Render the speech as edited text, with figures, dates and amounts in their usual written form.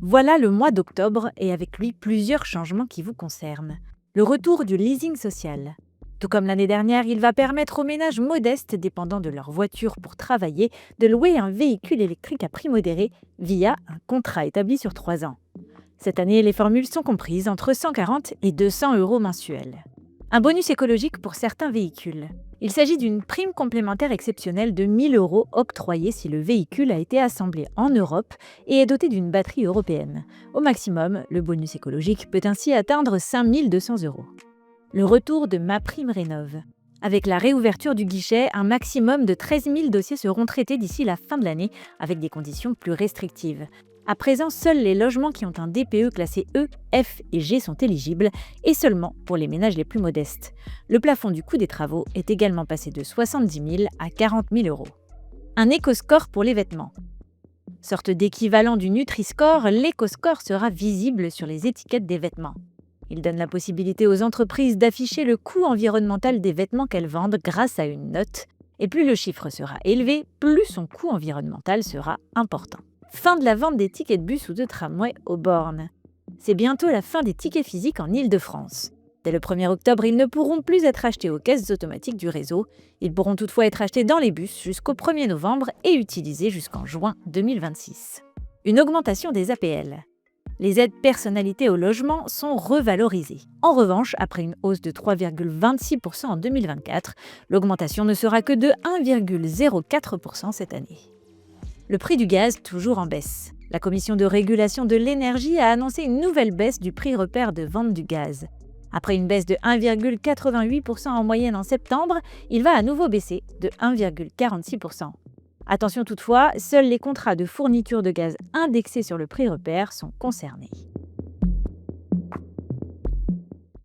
Voilà le mois d'octobre et avec lui plusieurs changements qui vous concernent. Le retour du leasing social. Tout comme l'année dernière, il va permettre aux ménages modestes dépendant de leur voiture pour travailler de louer un véhicule électrique à prix modéré via un contrat établi sur 3 ans. Cette année, les formules sont comprises entre 140 et 200 euros mensuels. Un bonus écologique pour certains véhicules. Il s'agit d'une prime complémentaire exceptionnelle de 1 000 euros octroyée si le véhicule a été assemblé en Europe et est doté d'une batterie européenne. Au maximum, le bonus écologique peut ainsi atteindre 5 200 euros. Le retour de MaPrimeRénov'. Avec la réouverture du guichet, un maximum de 13 000 dossiers seront traités d'ici la fin de l'année avec des conditions plus restrictives. À présent, seuls les logements qui ont un DPE classé E, F et G sont éligibles, et seulement pour les ménages les plus modestes. Le plafond du coût des travaux est également passé de 70 000 à 40 000 euros. Un éco-score pour les vêtements. Sorte d'équivalent du Nutri-Score, l'éco-score sera visible sur les étiquettes des vêtements. Il donne la possibilité aux entreprises d'afficher le coût environnemental des vêtements qu'elles vendent grâce à une note, et plus le chiffre sera élevé, plus son coût environnemental sera important. Fin de la vente des tickets de bus ou de tramway aux bornes. C'est bientôt la fin des tickets physiques en Île-de-France. Dès le 1er octobre, ils ne pourront plus être achetés aux caisses automatiques du réseau. Ils pourront toutefois être achetés dans les bus jusqu'au 1er novembre et utilisés jusqu'en juin 2026. Une augmentation des APL. Les aides personnalisées au logement sont revalorisées. En revanche, après une hausse de 3,26% en 2024, l'augmentation ne sera que de 1,04% cette année. Le prix du gaz toujours en baisse. La Commission de régulation de l'énergie a annoncé une nouvelle baisse du prix repère de vente du gaz. Après une baisse de 1,88% en moyenne en septembre, il va à nouveau baisser de 1,46%. Attention toutefois, seuls les contrats de fourniture de gaz indexés sur le prix repère sont concernés.